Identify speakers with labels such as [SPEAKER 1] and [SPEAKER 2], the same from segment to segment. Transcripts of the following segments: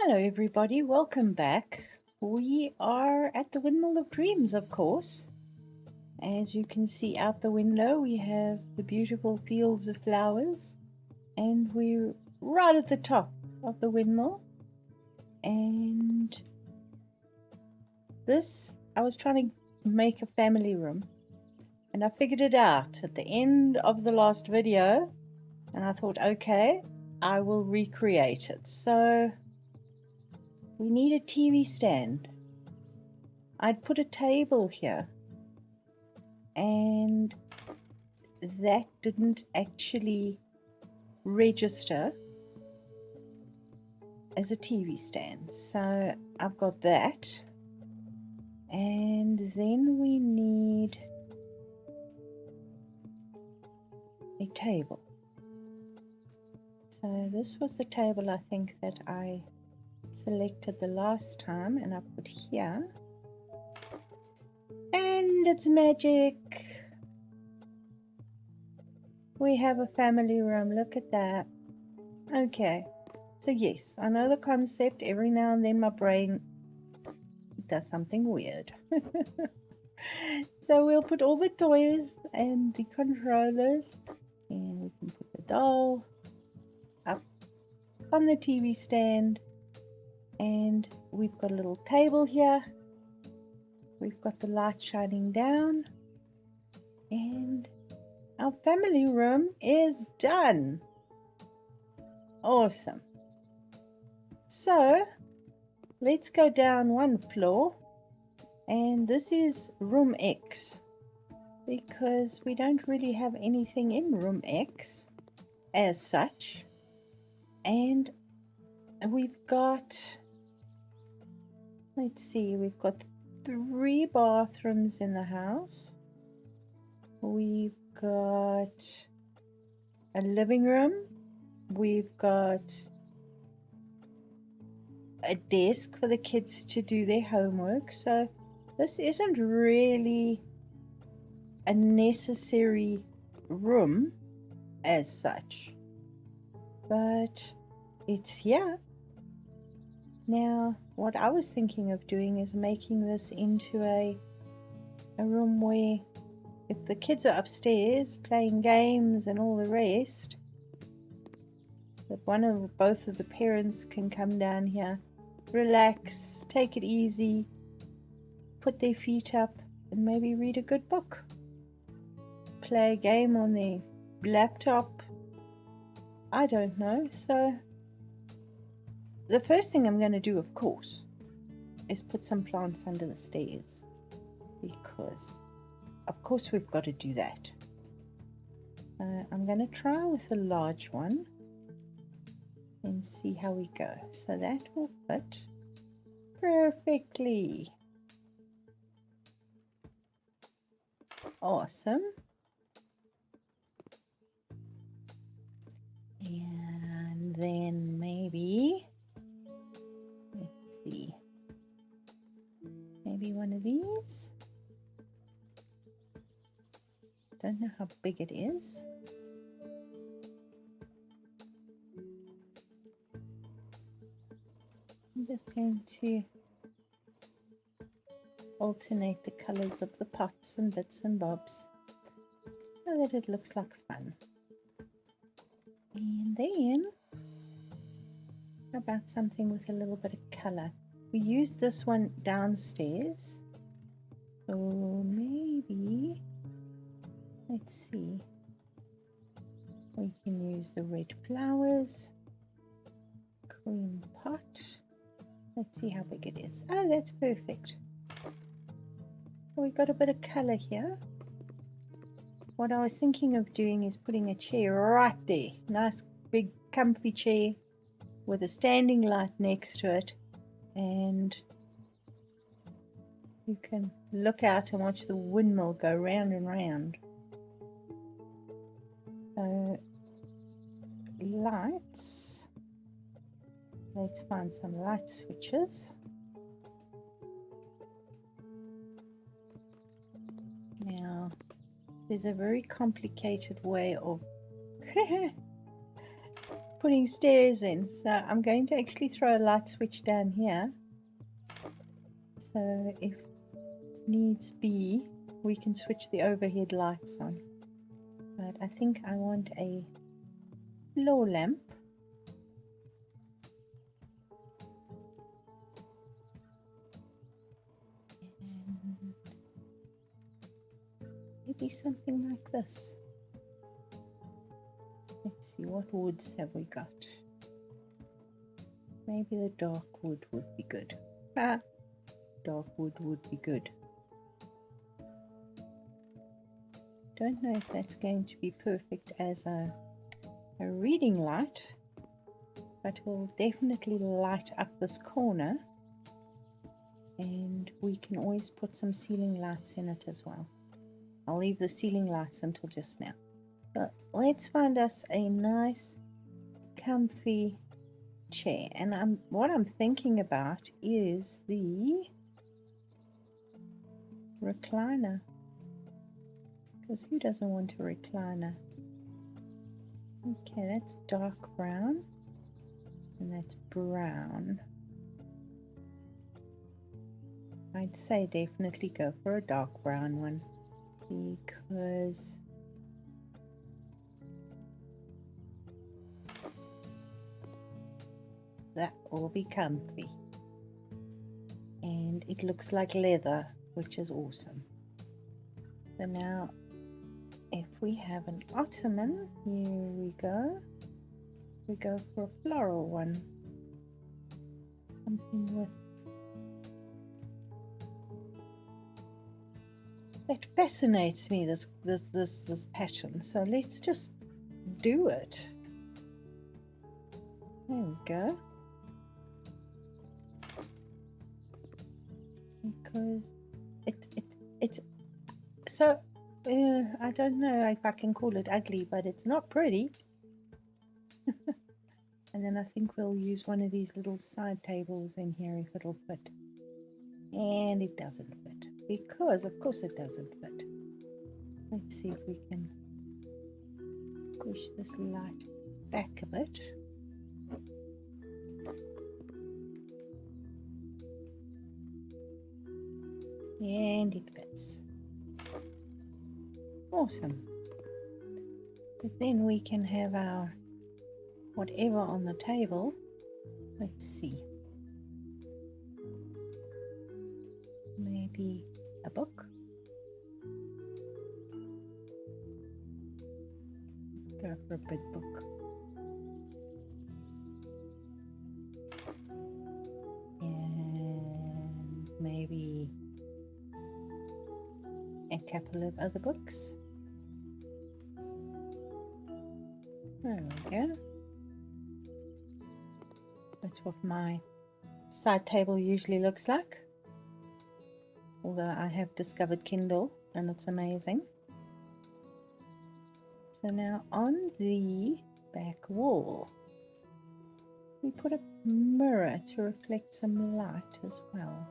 [SPEAKER 1] Hello everybody, welcome back. We are at the Windmill of Dreams, of course. As you can see out the window, we have the beautiful fields of flowers, and we're right at the top of the windmill. And this, I was trying to make a family room, and I figured it out at the end of the last video, and I thought, okay, I will recreate it. So we need a TV stand. I'd put a table here, and that didn't actually register as a TV stand. So I've got that, and then we need a table. So this was the table I think that I selected the last time, and I put here, and it's magic. We have a family room. Look at that. Okay, so yes, I know the concept. Every now and then my brain does something weird. So we'll put all the toys and the controllers, and we can put the doll up on the TV stand, and we've got a little table here. We've got the light shining down, and our family room is done. Awesome. So let's go down one floor, and this is room X, because we don't really have anything in room X as such. And we've got, let's see, we've got 3 bathrooms in the house. We've got a living room. We've got a desk for the kids to do their homework. So this isn't really a necessary room as such, but it's here. Now, what I was thinking of doing is making this into a room where if the kids are upstairs playing games and all the rest, that both of the parents can come down here, relax, take it easy, put their feet up, and maybe read a good book, play a game on their laptop. I don't know. So the first thing I'm going to do, of course, is put some plants under the stairs, because of course we've got to do that. I'm going to try with a large one and see how we go. So that will fit perfectly. Awesome. And then maybe, let's see, maybe one of these. Don't know how big it is. I'm just going to alternate the colors of the pots and bits and bobs so that it looks like fun. And then, how about something with a little bit of color? We used this one downstairs, so maybe, let's see, we can use the red flowers, cream pot. Let's see how big it is. Oh, that's perfect. We've got a bit of color here. What I was thinking of doing is putting a chair right there. Nice big comfy chair with a standing light next to it, and you can look out and watch the windmill go round and round. Lights. Let's find some light switches. Now, there's a very complicated way of putting stairs in. So I'm going to actually throw a light switch down here. So if needs be, we can switch the overhead lights on. But I think I want a floor lamp. And maybe something like this. Let's see, what woods have we got? Maybe the dark wood would be good. Ah, dark wood would be good. Don't know if that's going to be perfect as a reading light, but we'll definitely light up this corner, and we can always put some ceiling lights in it as well. I'll leave the ceiling lights until just now. But let's find us a nice comfy chair, and what I'm thinking about is the recliner, because who doesn't want a recliner? Okay, that's dark brown and that's brown. I'd say definitely go for a dark brown one, because that will be comfy, and it looks like leather, which is awesome. So now if we have an ottoman, here we go for a floral one, something with that fascinates me, this pattern. So let's just do it. There we go. Because it's so I don't know if I can call it ugly, but it's not pretty. And then I think we'll use one of these little side tables in here if it'll fit. And it doesn't fit, because of course it doesn't fit. Let's see if we can push this light back a bit. And it fits. Awesome. But then we can have our whatever on the table. Let's see. Maybe a book. Let's go for a big book. And maybe a couple of other books. There we go. That's what my side table usually looks like. Although I have discovered Kindle and it's amazing. So now on the back wall, we put a mirror to reflect some light as well.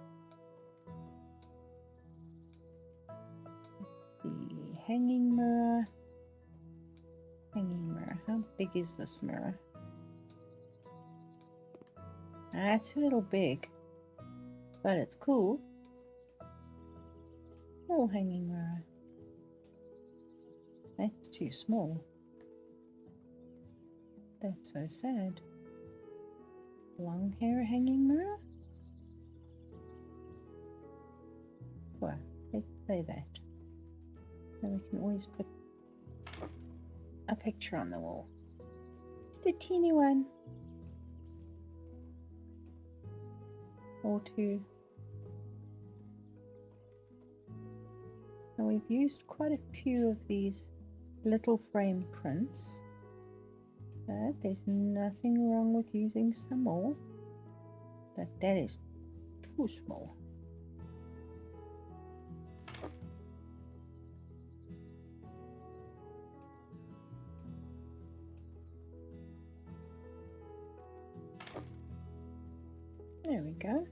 [SPEAKER 1] The hanging mirror. Hanging mirror. How big is this mirror? That's a little big, but it's cool. Small hanging mirror. That's too small. That's so sad. Long hair hanging mirror? Well, let's say that. Then we can always put a picture on the wall. Just a teeny one. Or two. Now we've used quite a few of these little frame prints, but there's nothing wrong with using some more, but that is too small. There we go.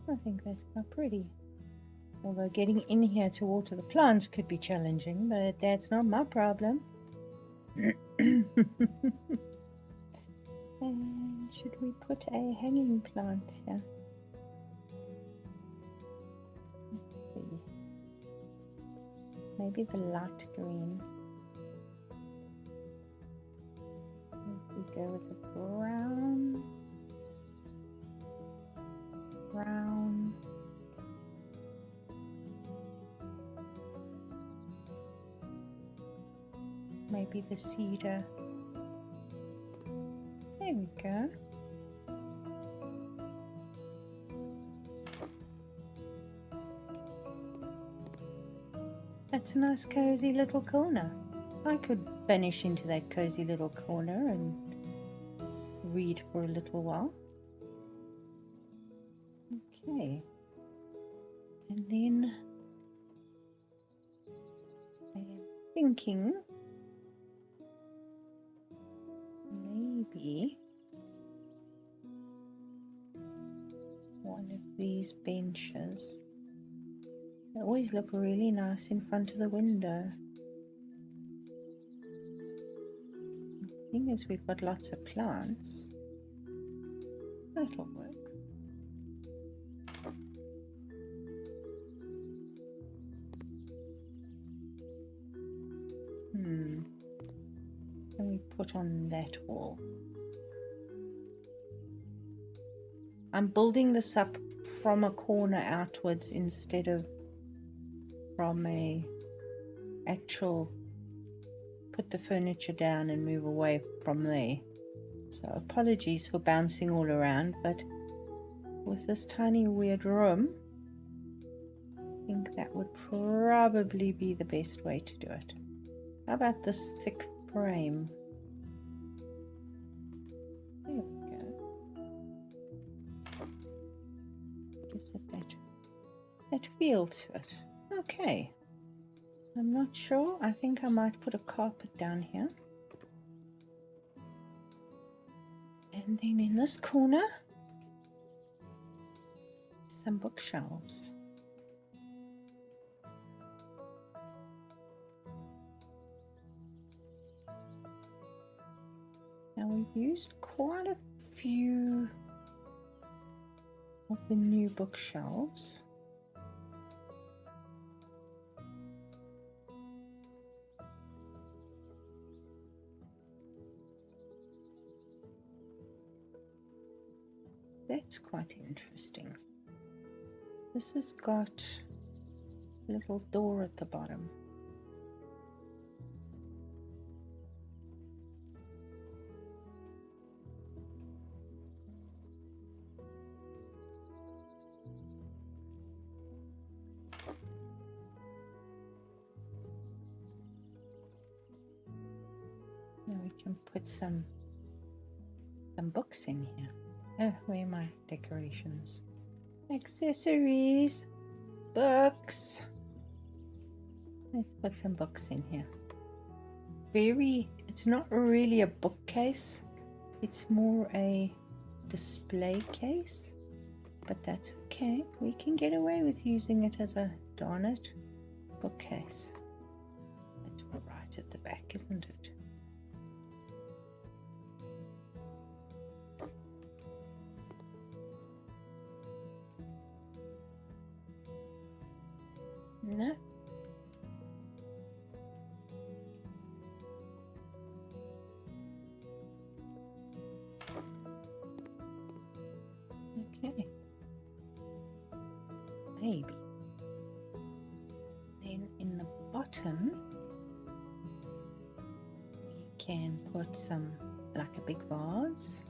[SPEAKER 1] I think that's quite pretty. Although getting in here to water the plants could be challenging, but that's not my problem. And should we put a hanging plant here? Let's see. Maybe the light green. If we go with the brown. Brown. Maybe the cedar. There we go. That's a nice cozy little corner. I could vanish into that cozy little corner and read for a little while. Okay. And then I am thinking maybe one of these benches. They always look really nice in front of the window. The thing is, we've got lots of plants. That'll work. Can we put on that wall? I'm building this up from a corner outwards instead of from a actual put the furniture down and move away from there. So apologies for bouncing all around, but with this tiny weird room, I think that would probably be the best way to do it. How about this thick frame? There we go. Gives it that feel to it. Okay. I'm not sure. I think I might put a carpet down here. And then in this corner, some bookshelves. Now we've used quite a few of the new bookshelves. That's quite interesting. This has got a little door at the bottom. Now we can put some books in here. Oh, where are my decorations? Accessories, books. Let's put some books in here. It's not really a bookcase. It's more a display case, but that's okay. We can get away with using it as a darn it bookcase. It's right at the back, isn't it? No. Okay. Maybe. Then in the bottom, we can put some, like a big vase.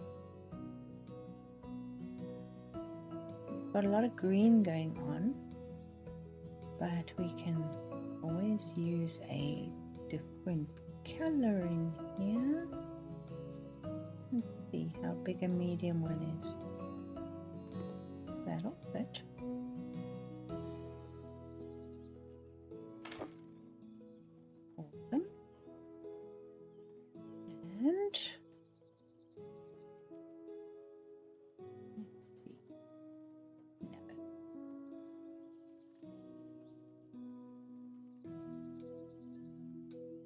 [SPEAKER 1] We've got a lot of green going on, but we can always use a different color in here. Let's see how big a medium one is. That'll fit. Awesome. And let's see. No.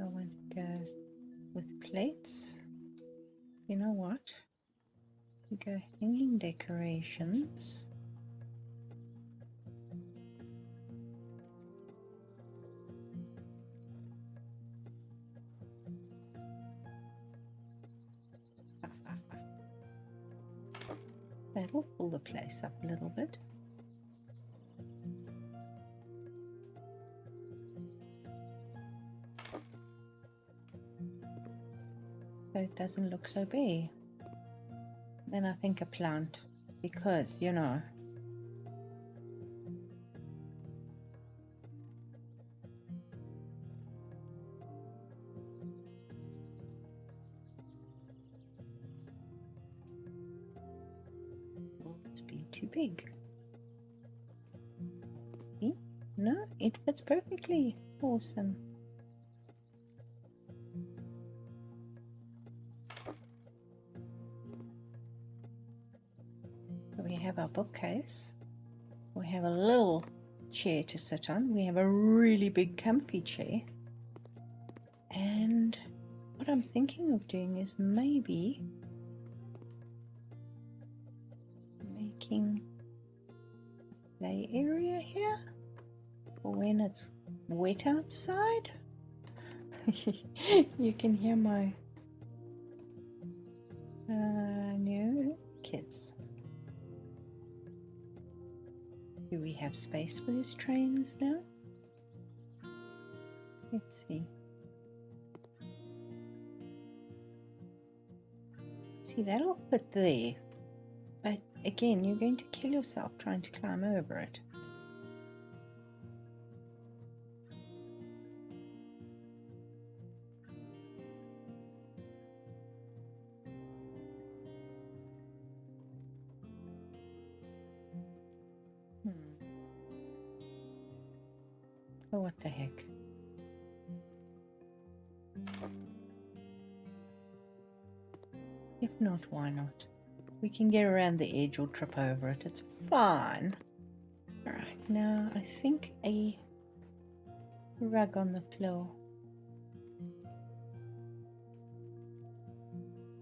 [SPEAKER 1] I want to go with plates. You know what? We go hanging decorations. That'll fill the place up a little bit. So it doesn't look so bare. Then I think a plant, because, you know, will this be too big? See? No, it fits perfectly. Awesome. So we have our bookcase. We have a little chair to sit on. We have a really big comfy chair. And what I'm thinking of doing is maybe making a play area here for when it's wet outside. You can hear my new kids. Do we have space for these trains now? Let's see. See, that'll fit there. But again, you're going to kill yourself trying to climb over it. Oh, what the heck. If not, why not? We can get around the edge or trip over it. It's fine. Alright, now I think a rug on the floor.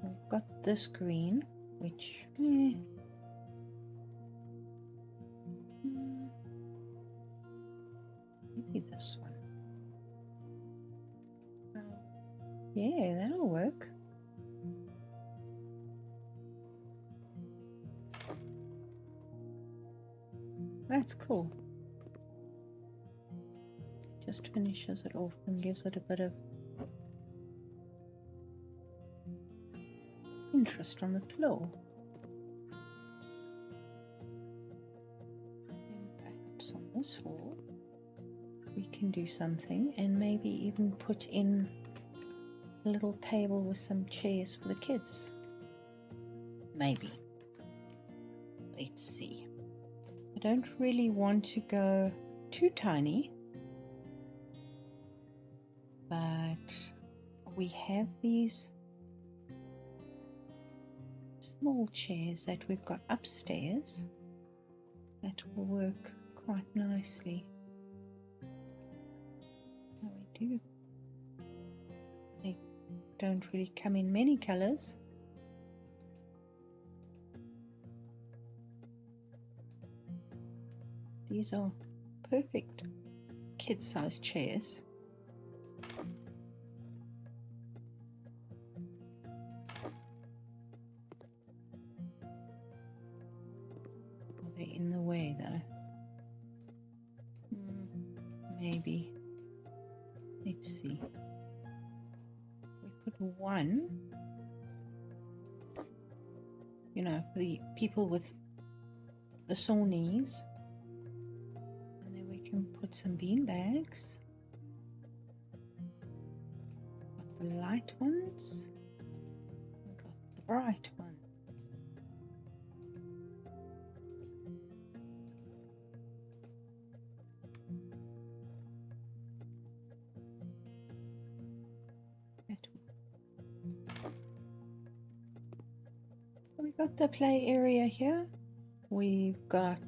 [SPEAKER 1] We've got this green, which... maybe this one. Yeah, that'll work. That's cool. Just finishes it off and gives it a bit of interest on the floor. And perhaps on this wall we can do something, and maybe even put in a little table with some chairs for the kids. Maybe. Let's see. I don't really want to go too tiny, but we have these small chairs that we've got upstairs that will work quite nicely. There we do. They don't really come in many colors. These are perfect kid-sized chairs. Are they in the way though? Maybe. Let's see. We put one, you know, for the people with the sore knees. And then we can put some bean bags. Got the light ones. We've got the bright ones. We've got the play area here. We've got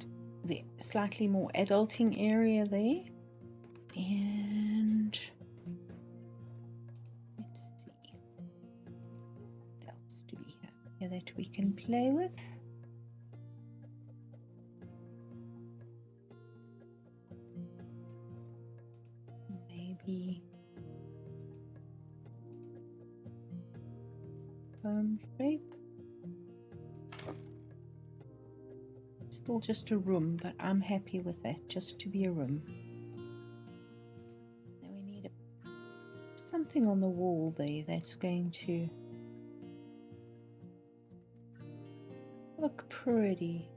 [SPEAKER 1] the slightly more adulting area there. And let's see. here that we can play with. Maybe home shape. Still just a room, but I'm happy with that, just to be a room. Now we need something on the wall there that's going to look pretty.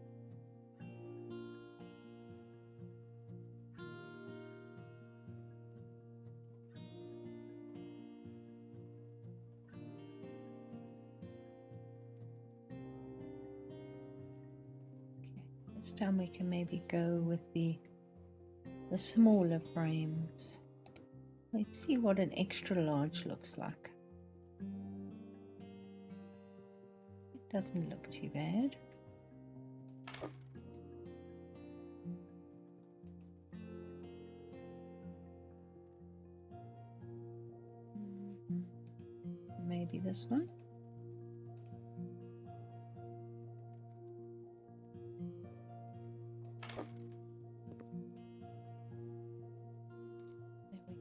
[SPEAKER 1] This time we can maybe go with the smaller frames. Let's see what an extra large looks like. It doesn't look too bad. Maybe this one.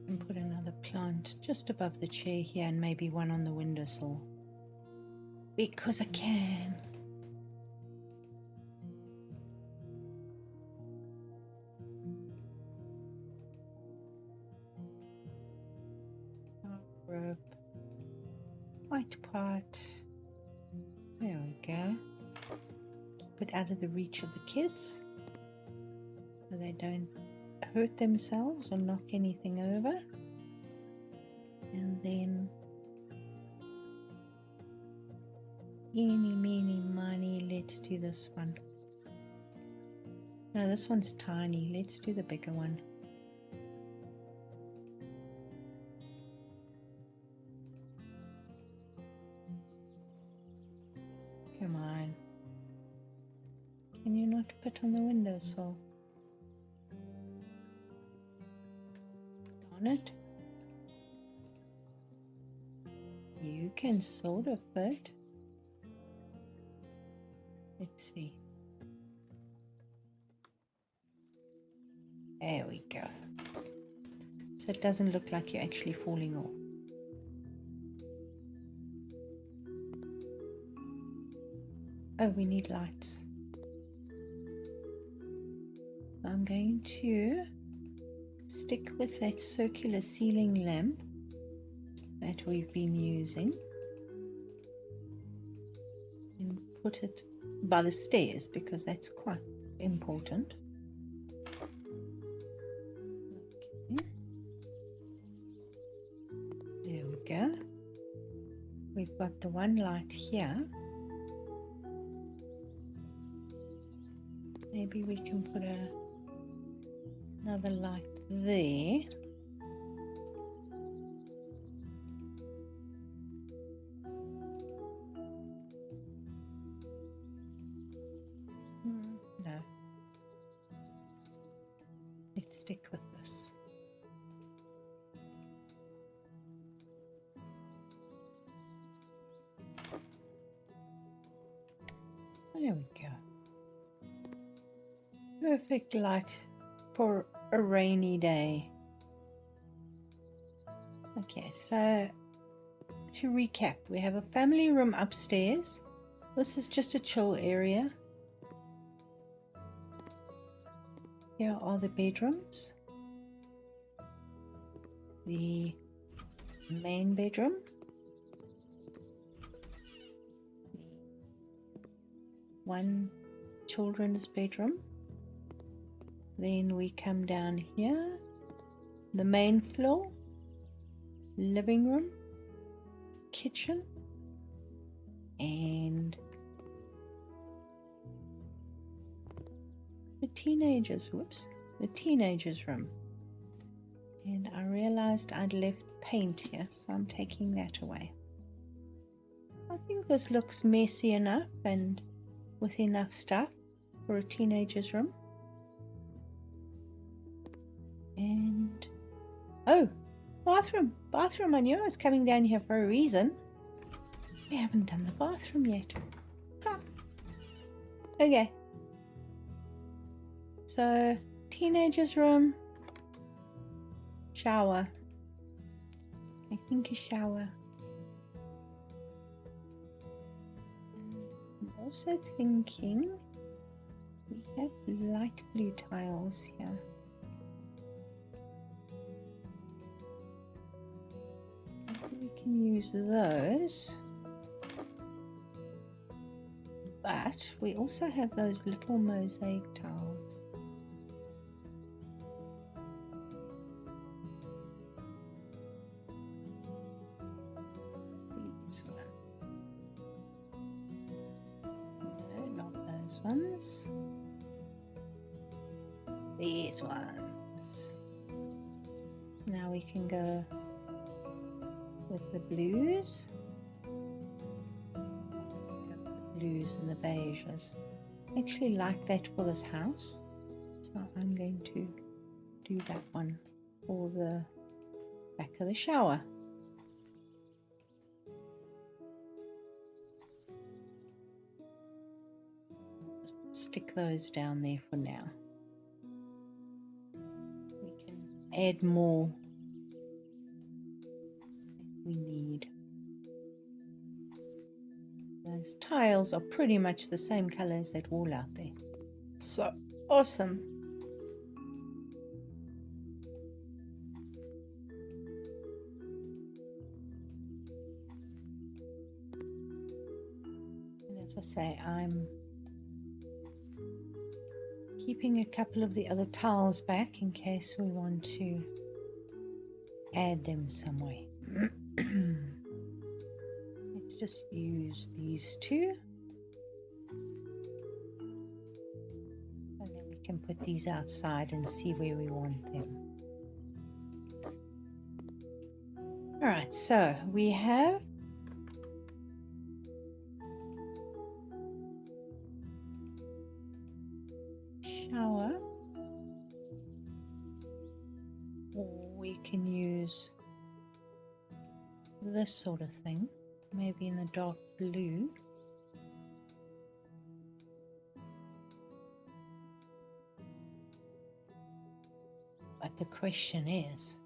[SPEAKER 1] And put another plant just above the chair here, and maybe one on the windowsill, because I can. Rope, white part. There we go. Keep it out of the reach of the kids so they don't hurt themselves or knock anything over. And then eeny, meeny, miny, let's do this one. No, this one's tiny. Let's do the bigger one. Come on. Can you not put on the windowsill? Darn it. You can sort of fit. Let's see. There we go. So it doesn't look like you're actually falling off. Oh, we need lights. I'm going to stick with that circular ceiling lamp that we've been using and put it by the stairs because that's quite important. Okay. There we go. We've got the one light here. Maybe we can put another light there. No. Let's stick with this. There we go. Perfect light for a rainy day. Okay, so to recap, we have a family room upstairs. This is just a chill area. Here are the bedrooms. The main bedroom. One children's bedroom. Then we come down here, the main floor, living room, kitchen, and the teenagers' room. And I realized I'd left paint here, so I'm taking that away. I think this looks messy enough and with enough stuff for a teenager's room. And oh, bathroom. I knew I was coming down here for a reason. We haven't done the bathroom yet. Huh. Okay. So, teenager's room. Shower. I think a shower. I'm also thinking we have light blue tiles here. Maybe we can use those. But we also have those little mosaic tiles. These ones. No, not those ones. These ones. Now we can go with the blues. Blues and the beiges. I actually like that for this house, so I'm going to do that one for the back of the shower. Just stick those down there for now. We can add more if we need. Those tiles are pretty much the same color as that wall out there. So awesome. And as I say, I'm keeping a couple of the other tiles back in case we want to add them somewhere. Let's just use these two. And then we can put these outside and see where we want them. Alright, so we have shower, or we can use this sort of thing, maybe in the dark blue. But the question is,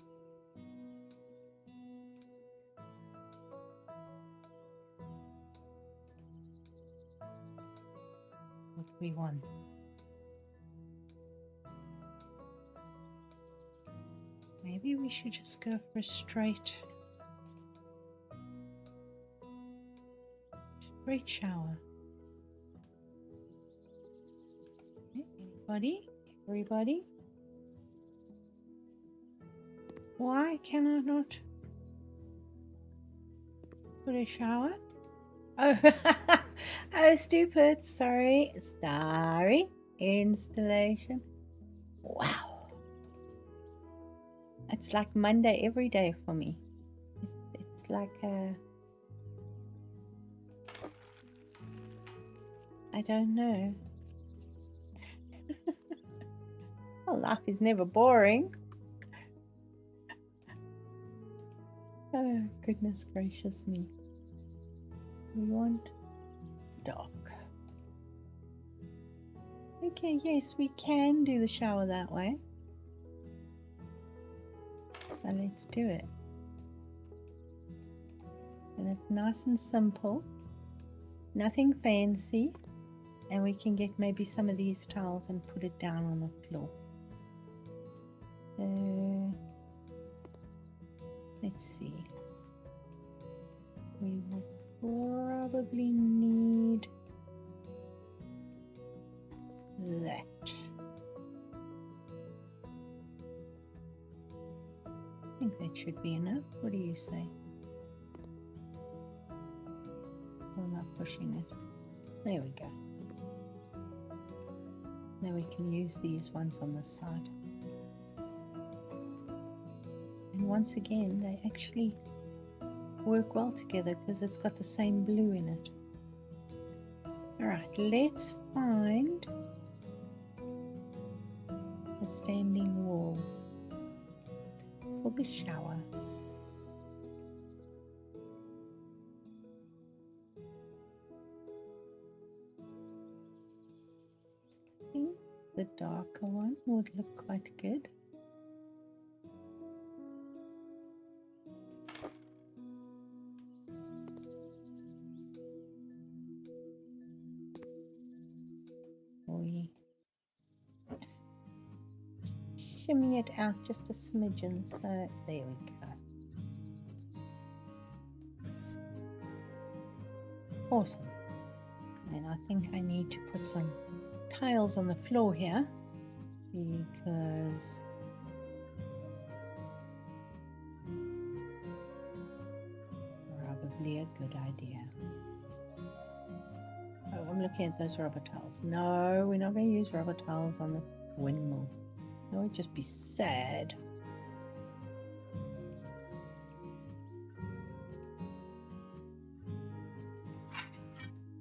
[SPEAKER 1] what we want. Maybe we should just go for a straight shower. Anybody? Everybody? Why can I not put a shower? Oh, oh, stupid. Sorry. Installation. Wow. It's like Monday every day for me. It's like I don't know. Well, life is never boring. Oh, goodness gracious me. We want dark. Okay, yes, we can do the shower that way. So let's do it. And it's nice and simple. Nothing fancy. And we can get maybe some of these tiles and put it down on the floor. Let's see. We will probably need that. I think that should be enough. What do you say? I'm not pushing it. There we go. Now we can use these ones on this side. And once again, they actually work well together because it's got the same blue in it. Alright, let's find a standing wall for the shower. think the darker one would look quite good. We shimmy it out just a smidgen, so there we go. Awesome. And I think I need to put some tiles on the floor here, because probably a good idea. Oh, I'm looking at those rubber tiles. No, we're not going to use rubber tiles on the windmill. That would just be sad.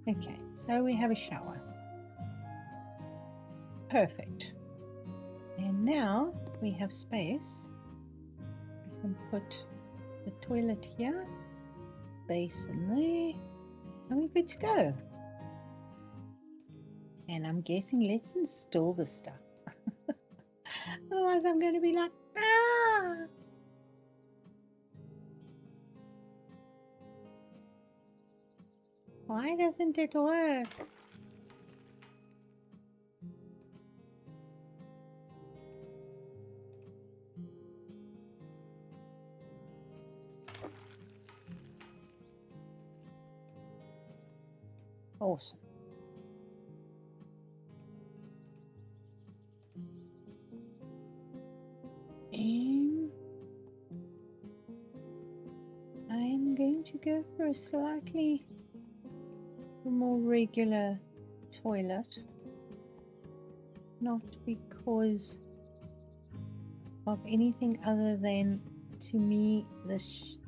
[SPEAKER 1] Okay, so we have a shower. Perfect. And now we have space. We can put the toilet here, basin there, and we're good to go. And I'm guessing let's install the stuff. Otherwise I'm going to be like, ah! Why doesn't it work? Awesome. And I'm going to go for a slightly more regular toilet, not because of anything other than, to me, this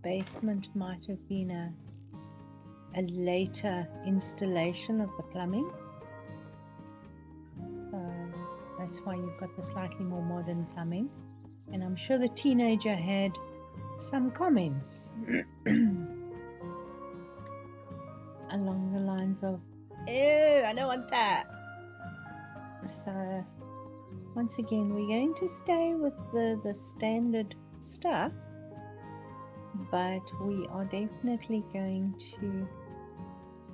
[SPEAKER 1] basement might have been a later installation of the plumbing. That's why you've got the slightly more modern plumbing. And I'm sure the teenager had some comments along the lines of, ew, I don't want that. So once again, we're going to stay with the standard stuff, but we are definitely going to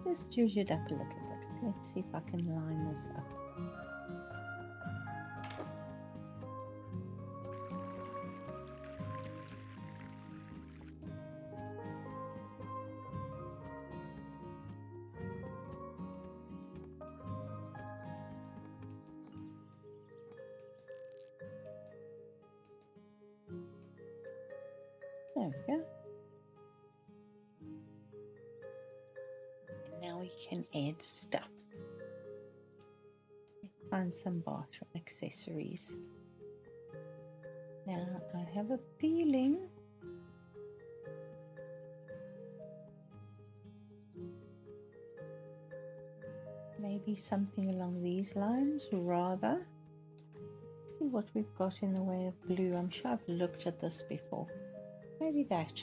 [SPEAKER 1] just zhuzh it up a little bit. Let's see if I can line this up. There we go. And now we can add stuff. Find some bathroom accessories. Now I have a feeling maybe something along these lines, rather. Let's see what we've got in the way of blue. I'm sure I've looked at this before. Maybe that.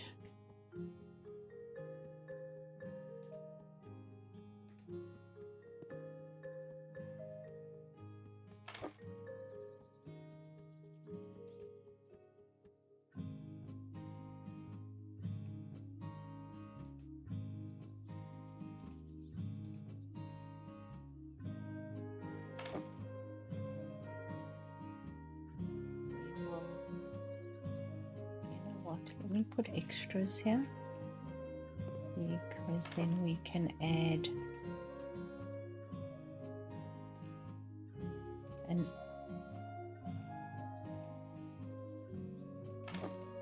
[SPEAKER 1] Let me put extras here, because then we can add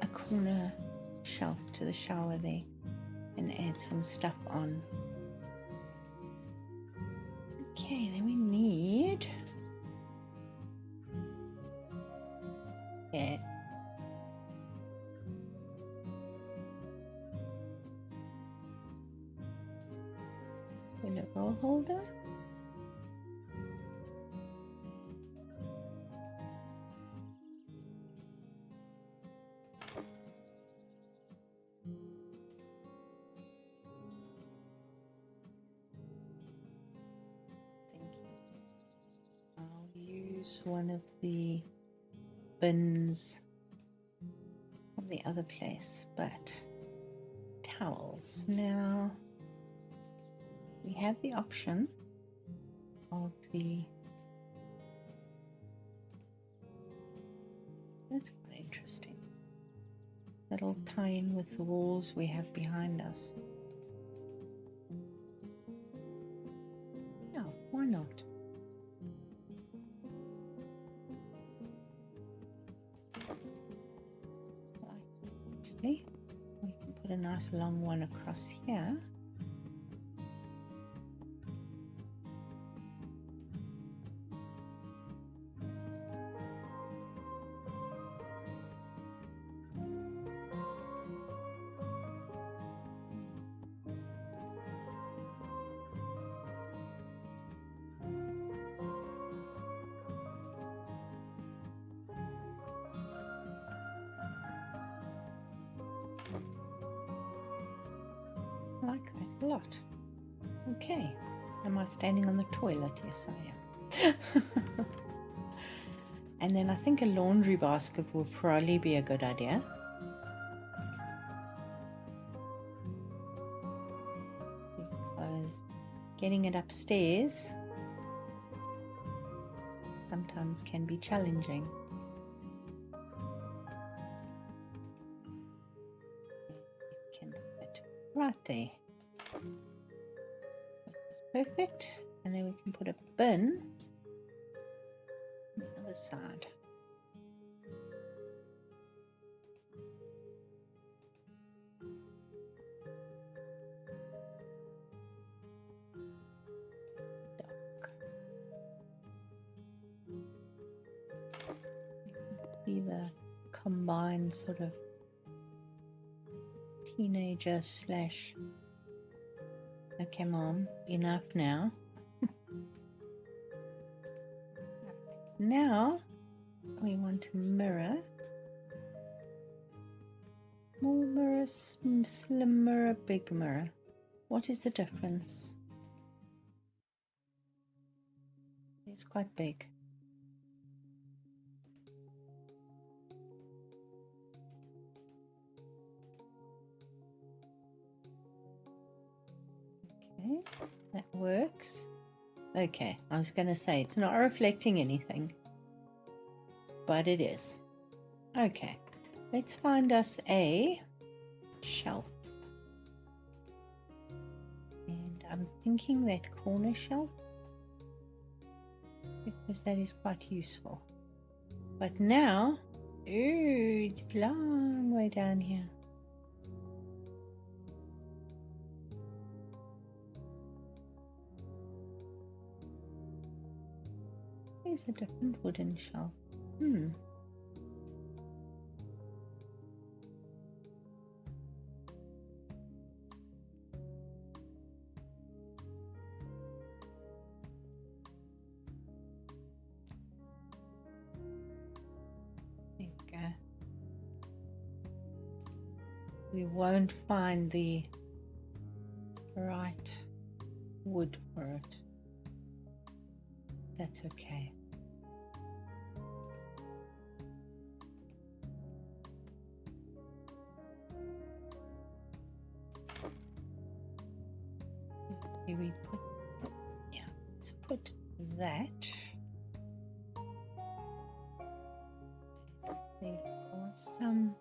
[SPEAKER 1] a corner shelf to the shower there and add some stuff on. Okay, then we need toilet roll holder. use one of the bins from the other place, but towels. Now we have the option of the, that's quite interesting, that'll tie in with the walls we have behind us. Yeah, why not? Actually, we can put a nice long one across here. I like that a lot. Okay, am I standing on the toilet? Yes, I am. And then I think a laundry basket would probably be a good idea. Because getting it upstairs sometimes can be challenging. It can fit right there. That's perfect. And then we can put a bin on the other side. See the combined sort of teenager slash, okay mom, enough now. Now we want a mirror, small mirror, slim mirror, big mirror. What is the difference? It's quite big. Okay, that works. Okay, I was going to say it's not reflecting anything, but it is. Okay, let's find us a shelf. And I'm thinking that corner shelf, because that is quite useful. But now, ooh, it's long way down here. Here's a different wooden shelf. There we go. We won't find the right wood for it. That's okay. Here we put, yeah, let's put that. There are some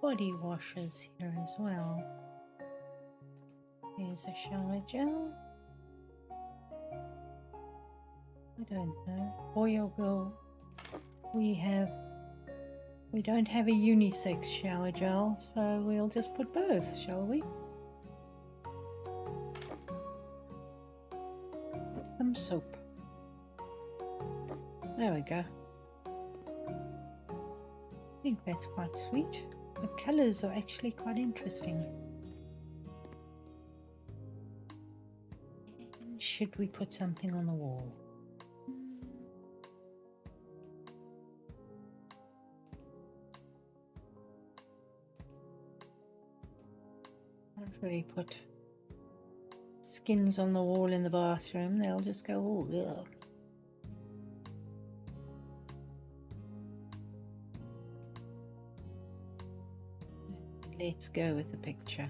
[SPEAKER 1] body washers here as well. Here's a shower gel. I don't know, boy or girl. We don't have a unisex shower gel, so we'll just put both, shall we? Some soap. There we go. I think that's quite sweet. The colors are actually quite interesting. Should we put something on the wall? Can't really put skins on the wall in the bathroom. They'll just go, oh, ugh. Let's go with the picture.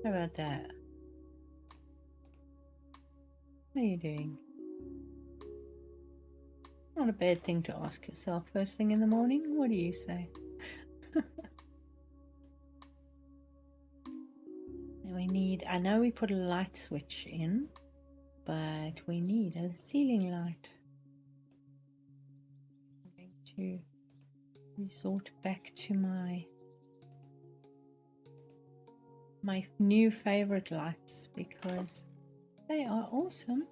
[SPEAKER 1] How about that? How are you doing? Not a bad thing to ask yourself first thing in the morning. What do you say? And we need, I know we put a light switch in, but we need a ceiling light. I'm going to resort back to my new favorite lights because they are awesome.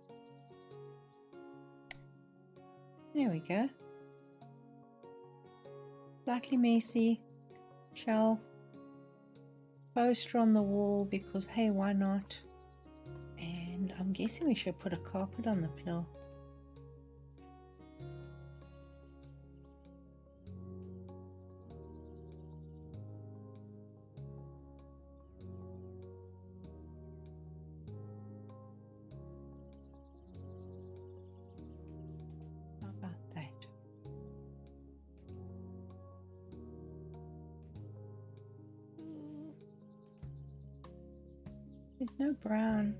[SPEAKER 1] There we go. Slightly messy. Shelf. Poster on the wall because hey, why not? And I'm guessing we should put a carpet on the floor. How about that? There's no brown.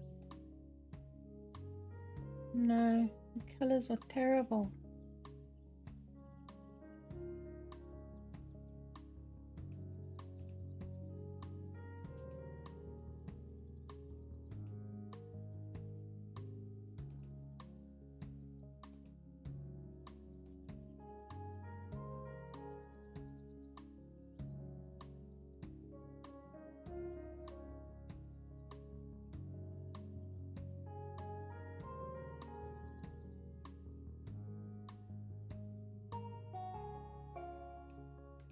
[SPEAKER 1] No, the colors are terrible.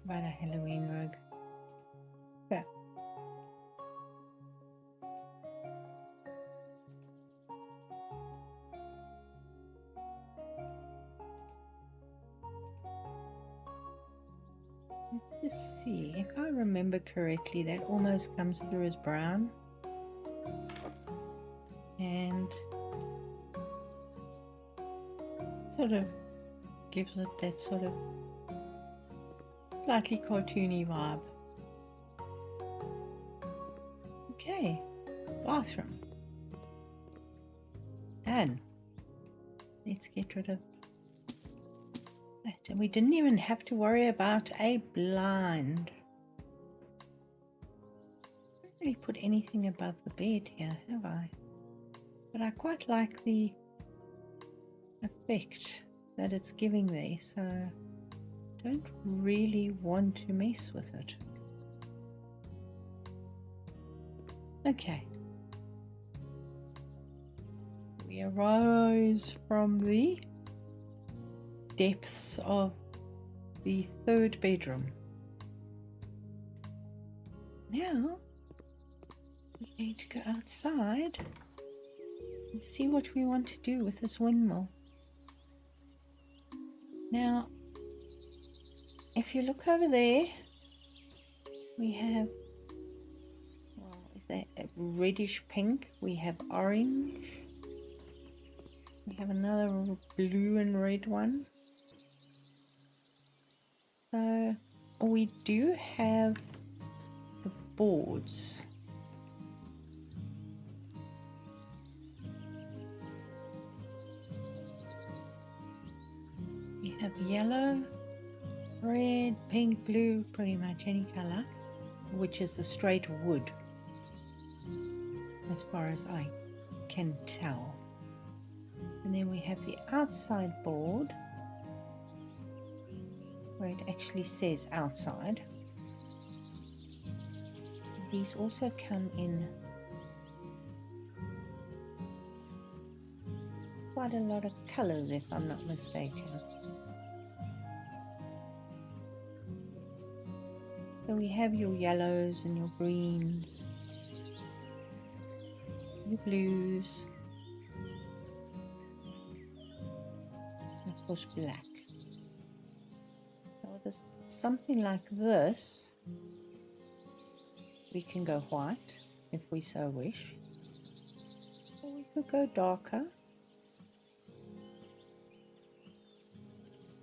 [SPEAKER 1] About a Halloween rug. Yeah. Let's just see. If I remember correctly, that almost comes through as brown. And sort of gives it that sort of slightly cartoony vibe. Okay, bathroom. And let's get rid of that. And we didn't even have to worry about a blind. I haven't really put anything above the bed here, have I? But I quite like the effect that it's giving there, so don't really want to mess with it. Okay. We arise from the depths of the third bedroom. Now we're going to go outside and see what we want to do with this windmill. Now, if you look over there, we have, well, is that a reddish pink? We have orange. We have another blue and red one. So we do have the boards. We have yellow, red, pink, blue, pretty much any color, which is the straight wood, as far as I can tell. And then we have the outside board, where it actually says outside. These also come in quite a lot of colors, if I'm not mistaken. So we have your yellows and your greens, your blues, and of course black. So with something like this, we can go white if we so wish, or we could go darker.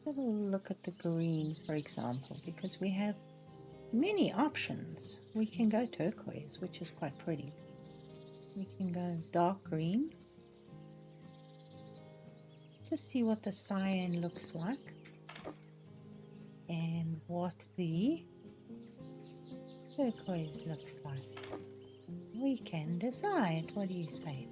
[SPEAKER 1] Have a look at the green, for example, because we have many options. We can go turquoise, which is quite pretty. We can go dark green. Just see what the cyan looks like and what the turquoise looks like. We can decide. What do you say?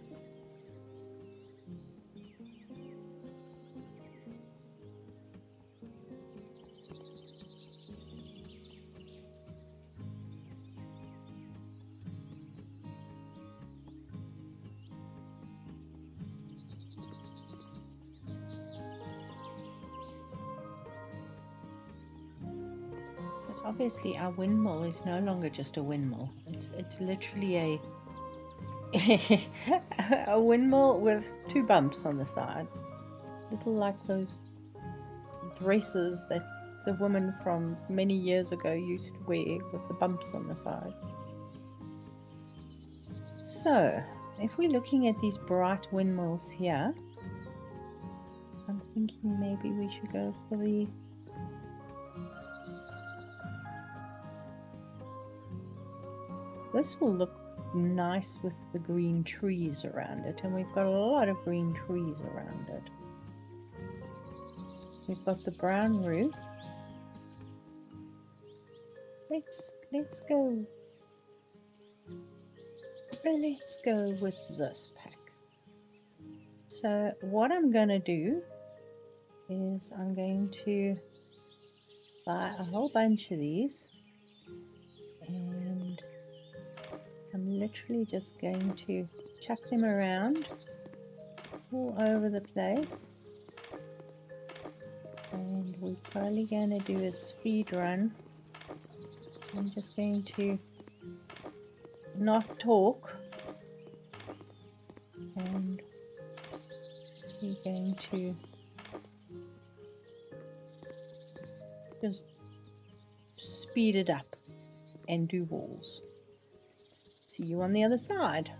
[SPEAKER 1] Because obviously our windmill is no longer just a windmill. It's literally a a windmill with two bumps on the sides, little like those dresses that the women from many years ago used to wear with the bumps on the side. So if we're looking at these bright windmills here, I'm thinking maybe we should go for the this will look nice with the green trees around it, and we've got a lot of green trees around it. We've got the brown roof. Let's go with this pack. So what I'm going to do is I'm going to buy a whole bunch of these, and I'm literally just going to chuck them around all over the place. And we're probably going to do a speed run. I'm just going to not talk, and we're going to just speed it up and do walls. See you on the other side.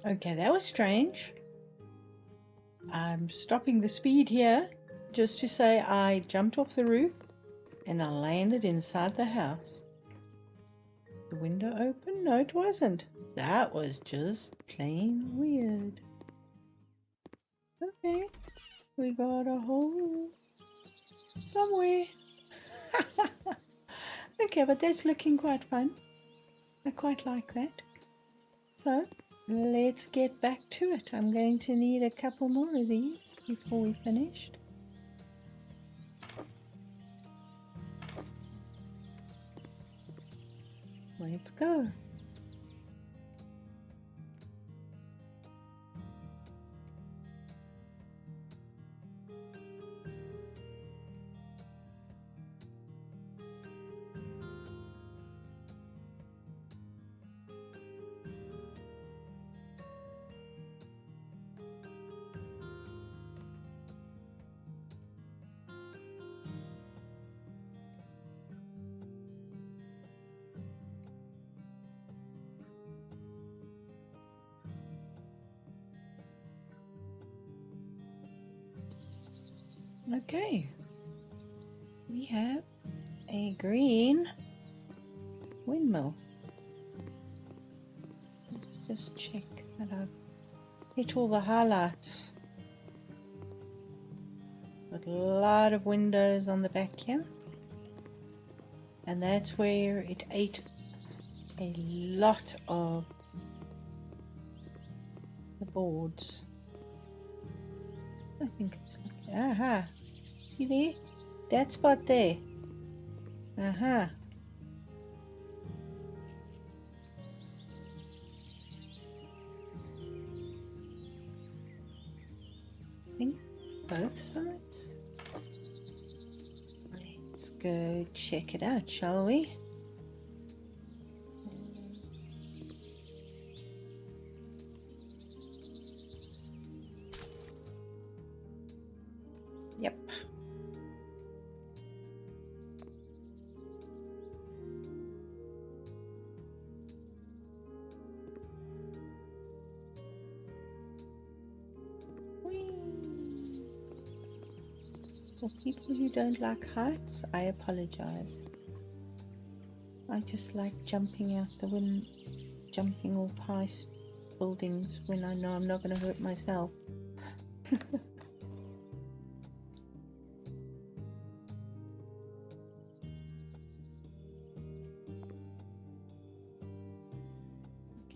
[SPEAKER 1] Okay, that was strange. I'm stopping the speed here just to say I jumped off the roof and I landed inside the house. The window open? No, it wasn't. That was just plain weird. Okay, we got a hole somewhere. Okay, but that's looking quite fun. I quite like that. So, let's get back to it. I'm going to need a couple more of these before we finished. Let's go. Okay, we have a green windmill. Just check that I've hit all the highlights. Got a lot of windows on the back here, and that's where it ate a lot of the boards. I think it's okay. Aha! See there? That spot there. Aha! I think both sides. Let's go check it out, shall we? Yep. Whee! For people who don't like heights, I apologize. I just like jumping out the window, jumping off high buildings when I know I'm not going to hurt myself.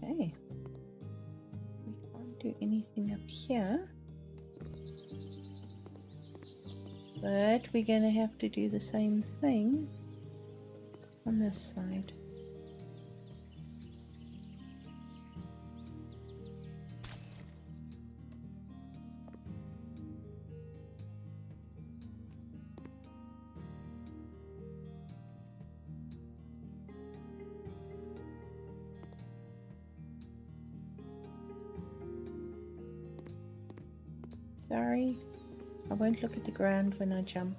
[SPEAKER 1] Okay, we can't do anything up here, but we're going to have to do the same thing on this side. Sorry, I won't look at the ground when I jump.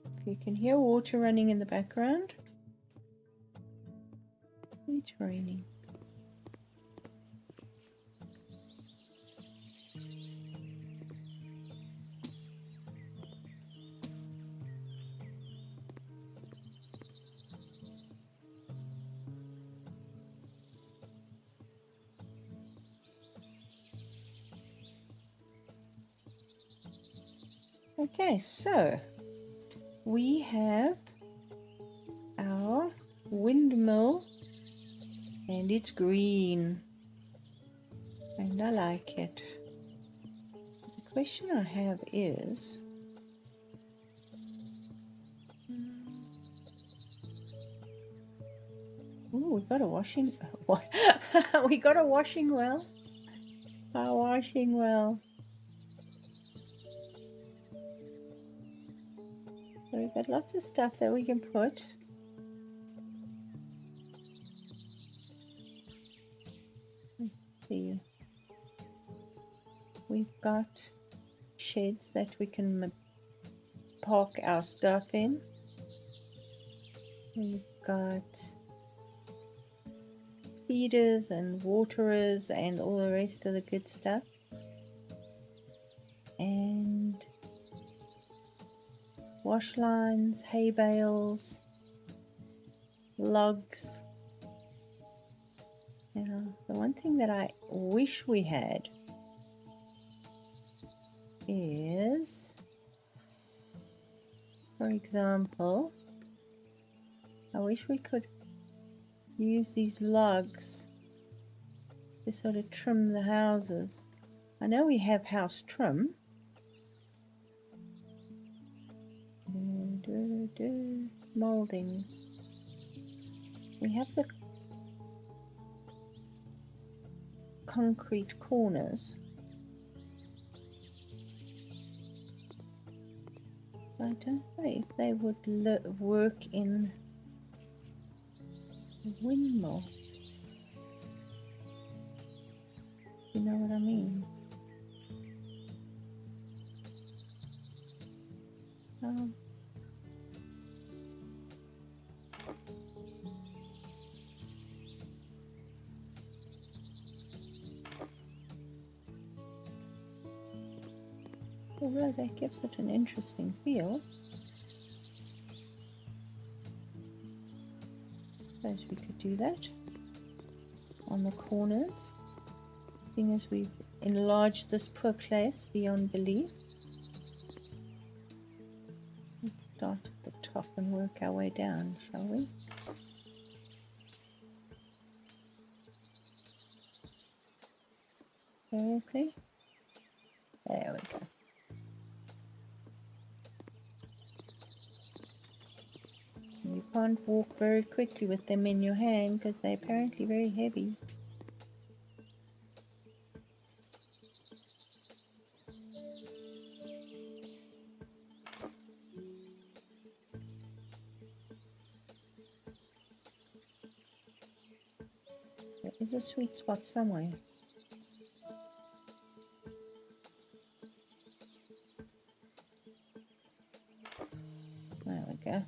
[SPEAKER 1] If you can hear water running in the background, it's raining. Okay, so we have our windmill and it's green and I like it. The question I have is, oh, we've got a washing we got a washing well. A washing well. So we've got lots of stuff that we can put. Let's see. We've got sheds that we can park our stuff in. We've got feeders and waterers and all the rest of the good stuff. And wash lines, hay bales, logs. Now, the one thing that I wish we had is, for example, I wish we could use these logs to sort of trim the houses. I know we have house trim. Moldings. We have the concrete corners. I don't know if they would work in Windmill. You know what I mean? Although that gives it an interesting feel. Suppose we could do that on the corners. Seeing as we've enlarged this poor place beyond belief. Let's start at the top and work our way down, shall we? Seriously? There we go. You can't walk very quickly with them in your hand because they're apparently very heavy. There is a sweet spot somewhere. There we go.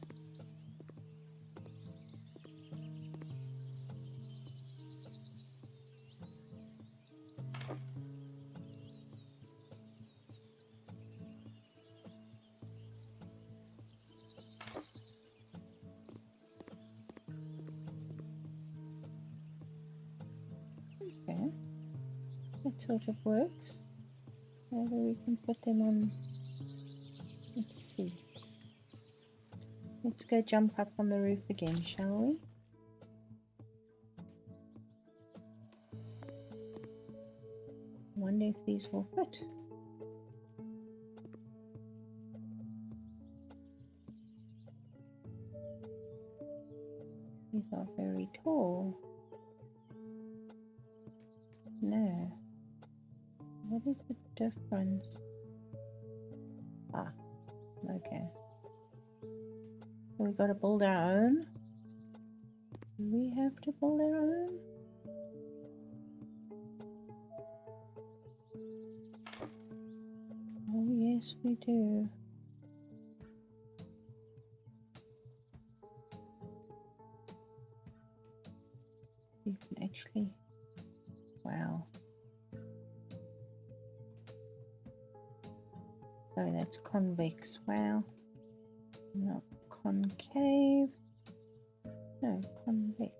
[SPEAKER 1] Okay, that sort of works. Maybe we can put them on. Let's see. Let's go jump up on the roof again, shall we? Wonder if these will fit. These are very tall. No. What is the difference? Ah, okay. We got to build our own. Do we have to build our own? Oh yes, we do. You can actually, wow. Oh, that's convex. Wow. Not concave. No, convex.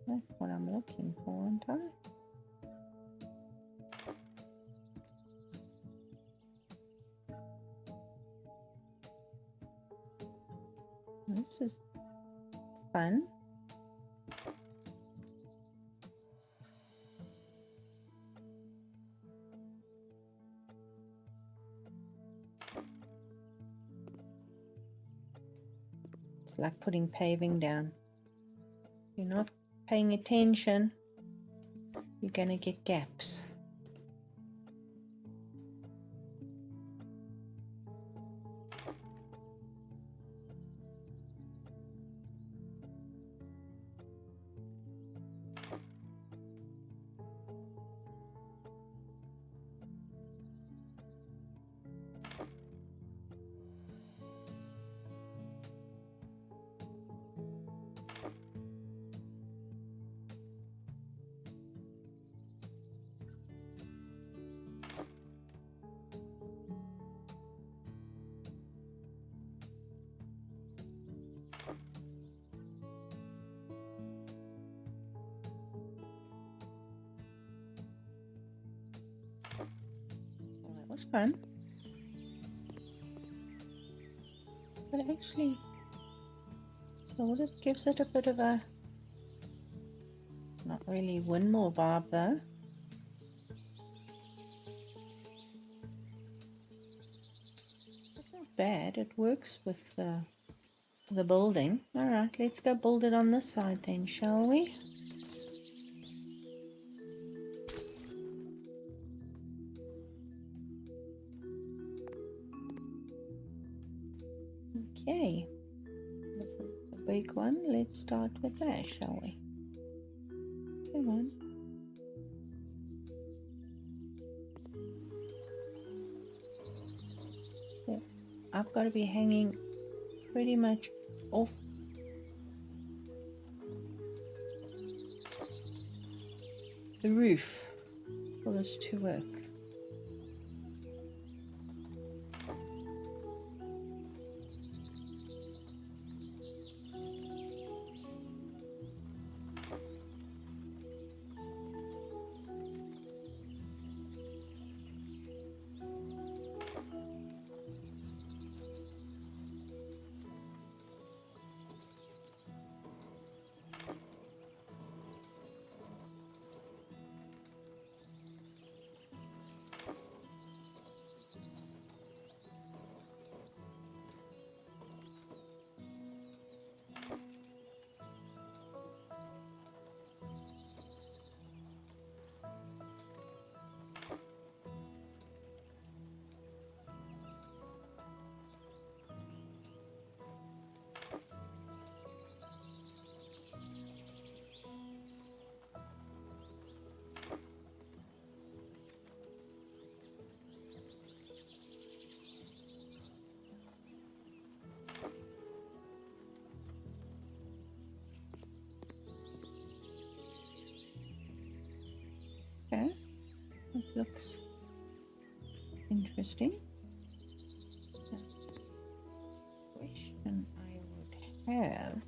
[SPEAKER 1] That's what I'm looking for, aren't I? This is fun. It's like putting paving down. If you're not paying attention, you're going to get gaps. looks fun. But actually sort of gives it a bit of a, not really windmill vibe though. It's not bad, it works with the building. Alright, let's go build it on this side then, shall we? Okay, this is the big one. Let's start with that, shall we? Come on. So I've got to be hanging pretty much off the roof for this to work. Okay, that looks interesting. The question I would have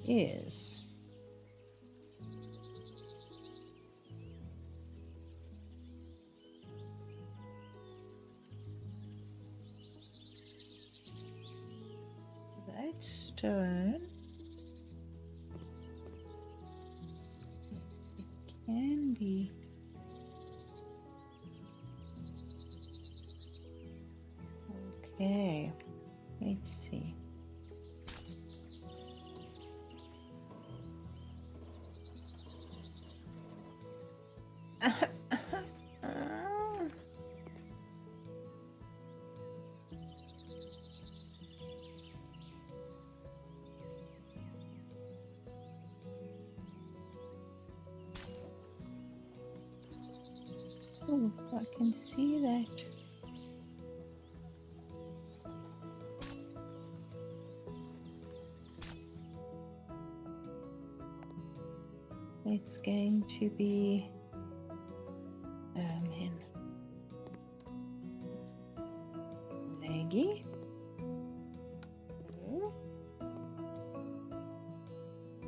[SPEAKER 1] is, that stone, it can be okay. Let's see. Oh, I can see that. It's going to be leggy.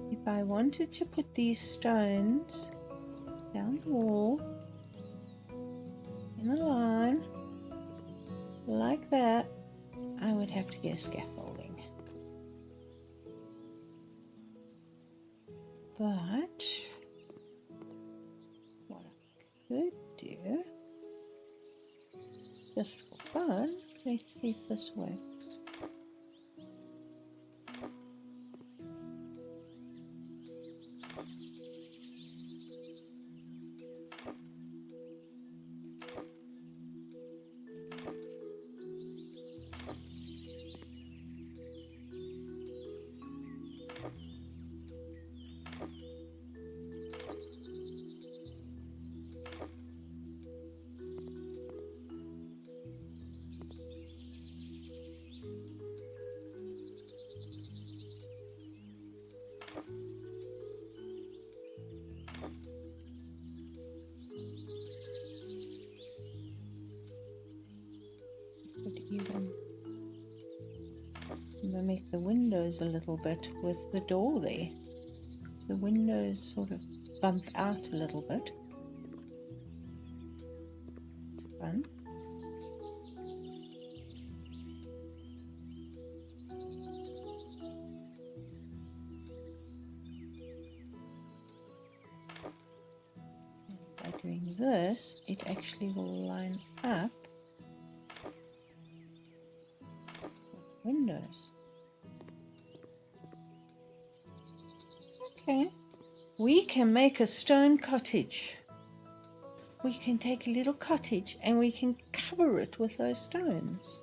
[SPEAKER 1] If I wanted to put these stones down the wall in a line like that, I would have to get scaffolding. But what I could do, just for fun, let's see if this works. Could even mimic the windows a little bit with the door there. The windows sort of bump out a little bit. fun. By doing this, it actually will line up with windows. Okay, we can make a stone cottage. We can take a little cottage and we can cover it with those stones.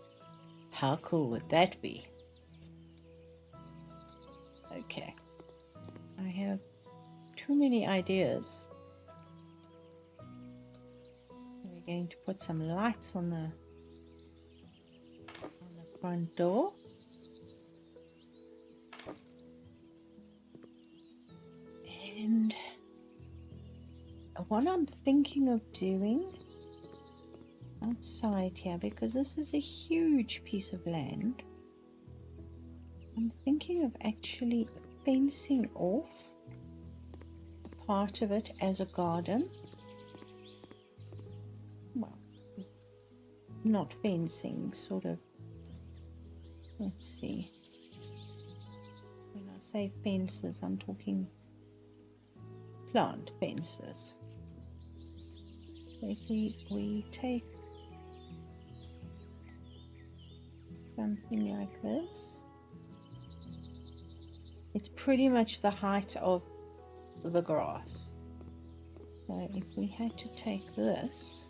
[SPEAKER 1] How cool would that be? Okay, I have too many ideas. We're going to put some lights on the front door. And what I'm thinking of doing outside here, because this is a huge piece of land, I'm thinking of actually fencing off part of it as a garden. Well, not fencing, sort of, let's see, when I say fences, I'm talking plant fences. So if we take something like this, it's pretty much the height of the grass. So if we had to take this,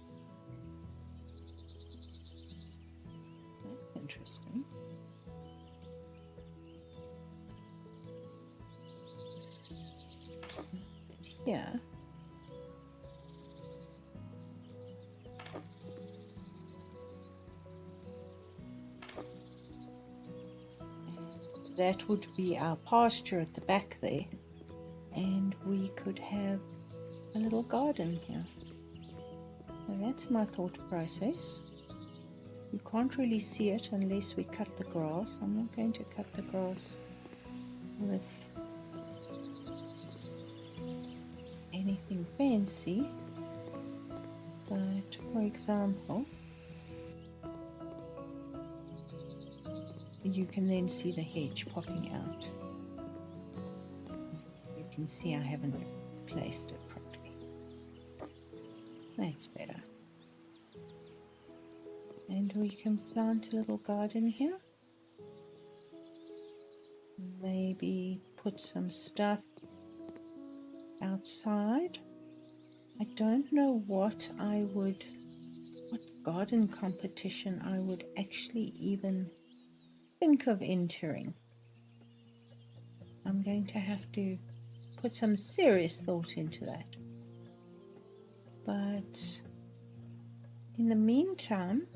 [SPEAKER 1] that's interesting. Here, that would be our pasture at the back there, and we could have a little garden here. So that's my thought process. You can't really see it unless we cut the grass. I'm not going to cut the grass with anything fancy, but for example, you can then see the hedge popping out. You can see I haven't placed it properly. That's better. And we can plant a little garden here. Maybe put some stuff outside. I don't know what garden competition I would actually even think of entering. I'm going to have to put some serious thought into that. But in the meantime,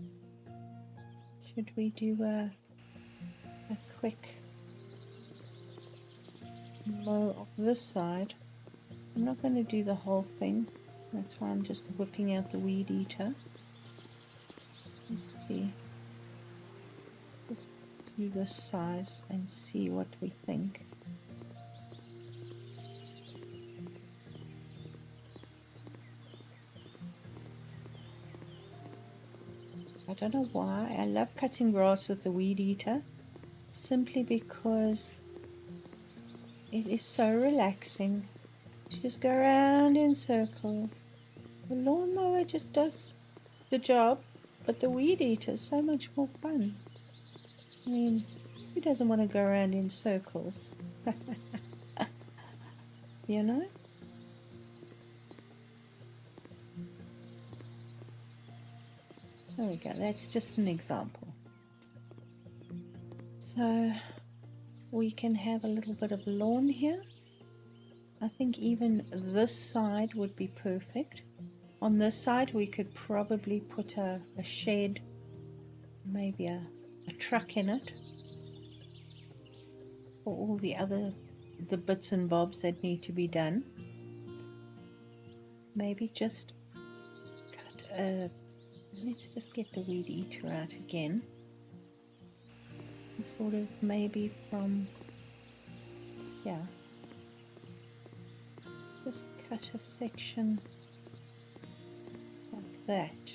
[SPEAKER 1] should we do a quick mow of this side? I'm not going to do the whole thing. That's why I'm just whipping out the weed eater. Let's see. Just do this size and see what we think. I don't know why. I love cutting grass with the weed eater, simply because it is so relaxing to just go around in circles. The lawnmower just does the job, but the weed eater is so much more fun. I mean, who doesn't want to go around in circles? You know? There we go, that's just an example. So we can have a little bit of lawn here. I think even this side would be perfect. On this side we could probably put a shed, maybe a truck in it, for all the bits and bobs that need to be done. Maybe just cut let's just get the weed eater out again. Sort of maybe from, yeah, just cut a section like that.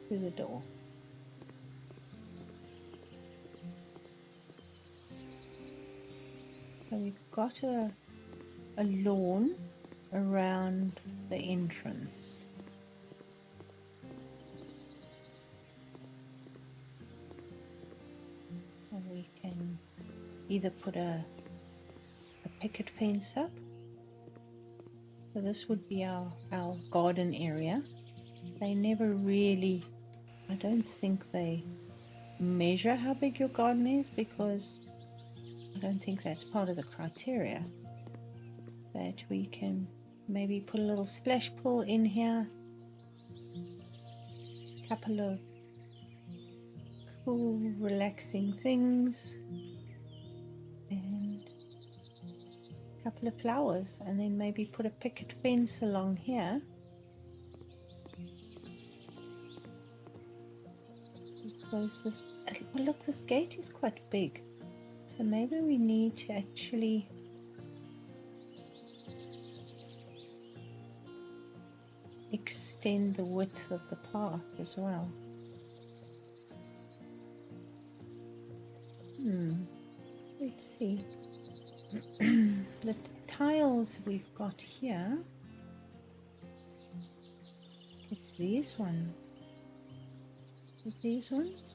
[SPEAKER 1] through the door. So we've got a lawn around the entrance. And we can either put a picket fence up. So this would be our garden area. They never really, I don't think they measure how big your garden is, because I don't think that's part of the criteria. But we can maybe put a little splash pool in here, a couple of cool relaxing things, and a couple of flowers, and then maybe put a picket fence along here, because this, oh look, this gate is quite big, so maybe we need to actually extend the width of the path as well. Let's see. The tiles we've got here, it's these ones. These ones?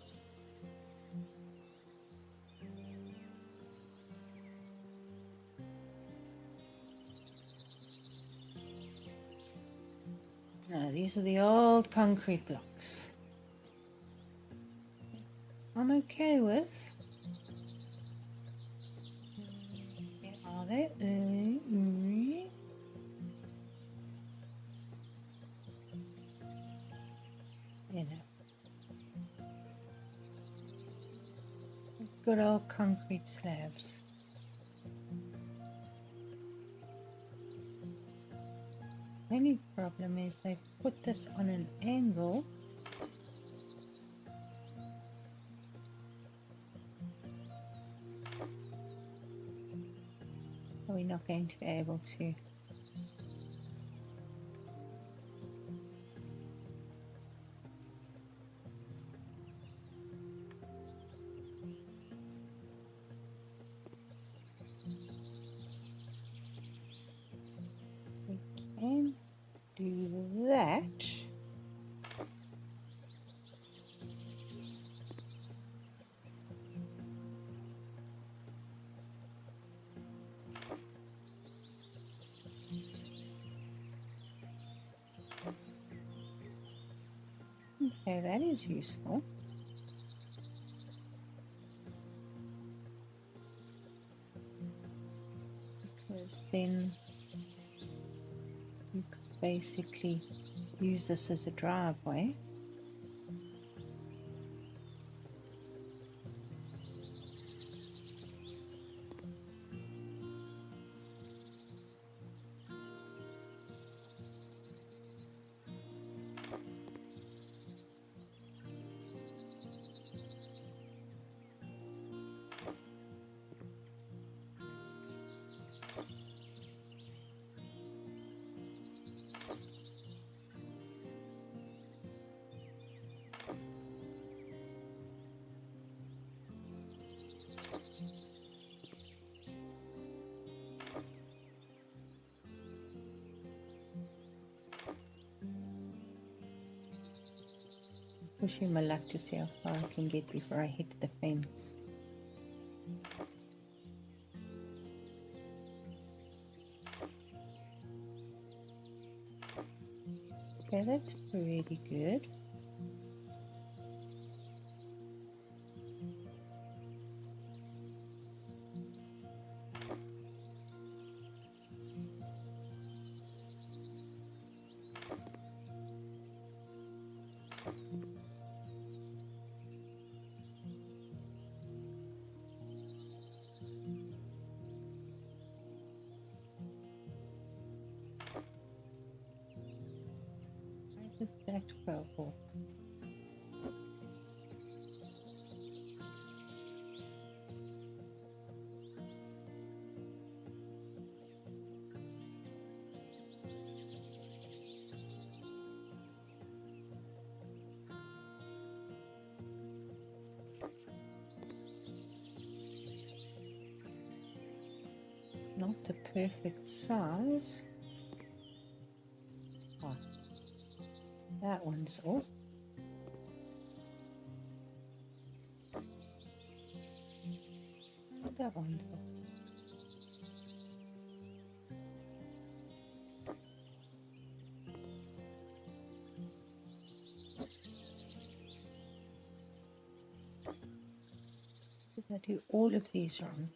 [SPEAKER 1] No, these are the old concrete blocks. I'm okay with. Where are they? You know. Good old concrete slabs. Only problem is they've put this on an angle. We're not going to be able to. We can do that. Okay, that is useful. Because then you could basically use this as a driveway. Pushing my luck to see how far I can get before I hit the fence. Okay, that's pretty good. That purple. not the perfect size. Oh, that one's off. That one's off. Did I do all of these wrong?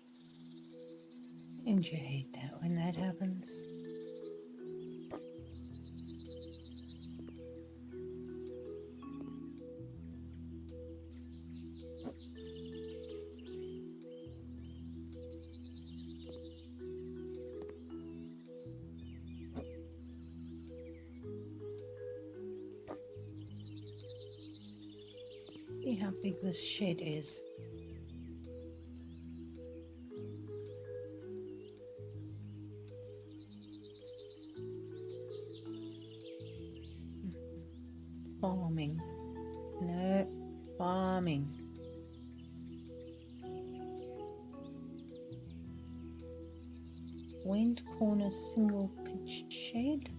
[SPEAKER 1] And you hate that when that happens. See how big this shed is. Farming. No, farming. Wind corner single pitched shed.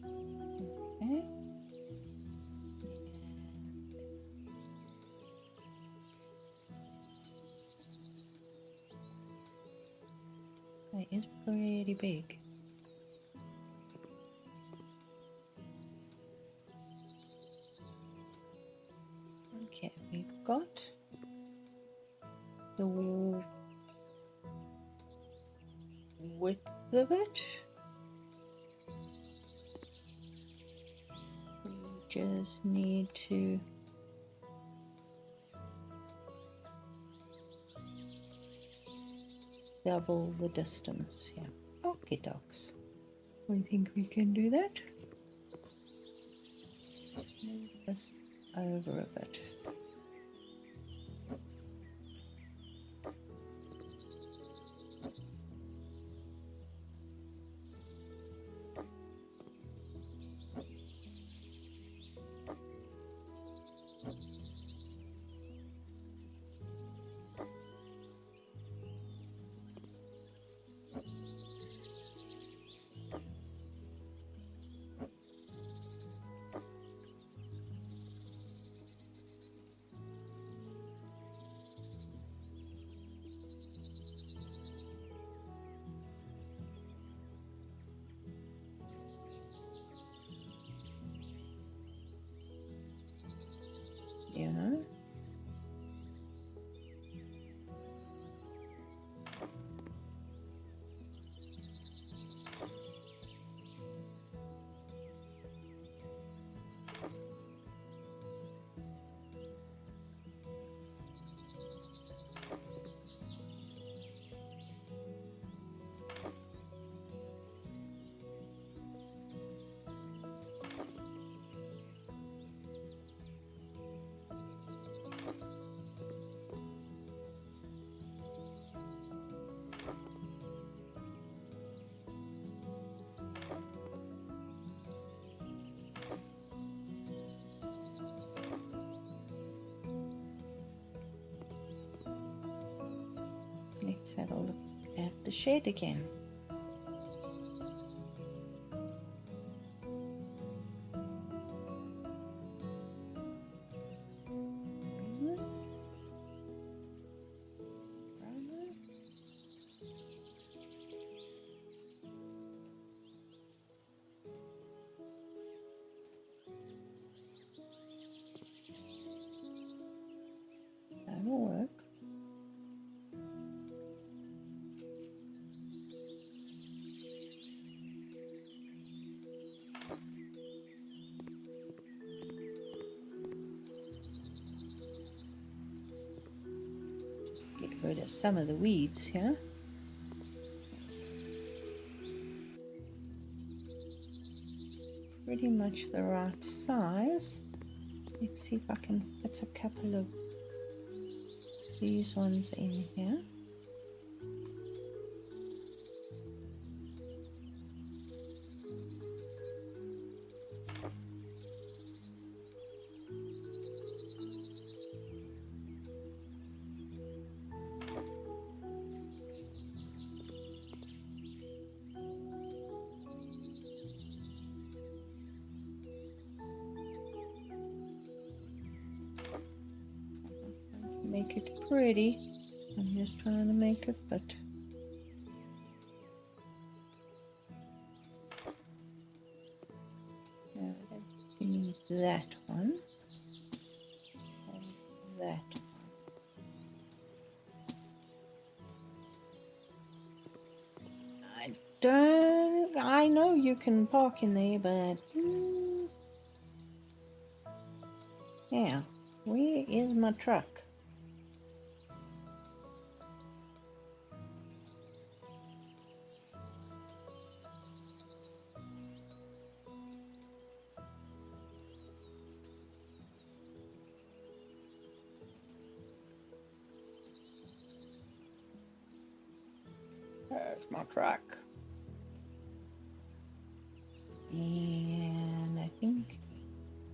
[SPEAKER 1] Okay. That is pretty big. Okay, we've got the width of it. We just need to double the distance. Yeah, okay, dogs. We think we can do that. Move this over a bit. Yeah. Let's have a look at the shed again. That'll work. Just get rid of some of the weeds here. Pretty much the right size. Let's see if I can fit a couple of these ones in here. make it pretty. I'm just trying to make it fit. You need that one and that one. I know you can park in there, but yeah, where is my truck? There's my truck. And I think,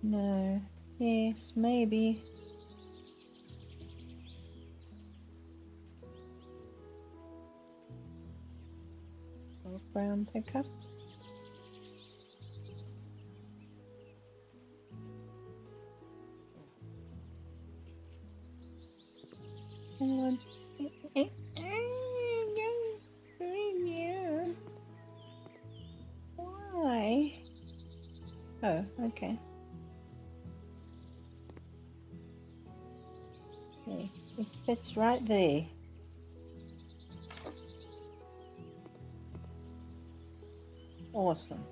[SPEAKER 1] no, yes, maybe. Brown pickup. Come on. Why? Oh, okay. Okay, it fits right there. Awesome.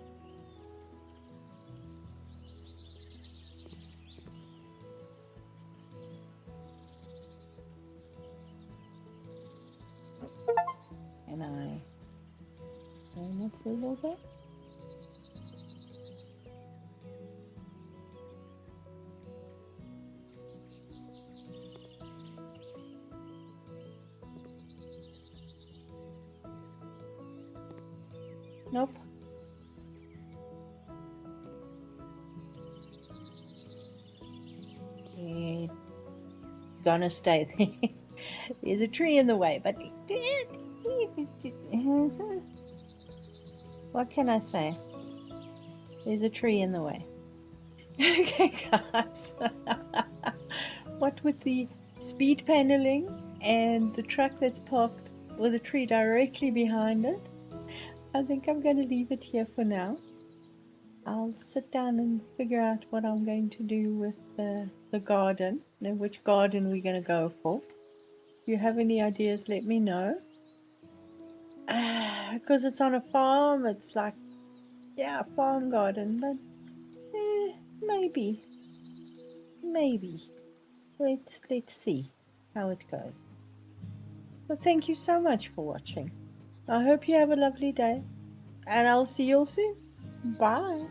[SPEAKER 1] And I turn it a little bit. Nope. It's gonna stay there. There's a tree in the way, but what can I say? There's a tree in the way. Okay, guys. What with the speed paneling and the truck that's parked with a tree directly behind it, I think I'm going to leave it here for now. I'll sit down and figure out what I'm going to do with the garden, and which garden we're going to go for. If you have any ideas, let me know. Because it's on a farm, it's like, yeah, a farm garden, but maybe. Let's see how it goes. Well, thank you so much for watching. I hope you have a lovely day, and I'll see you all soon. Bye.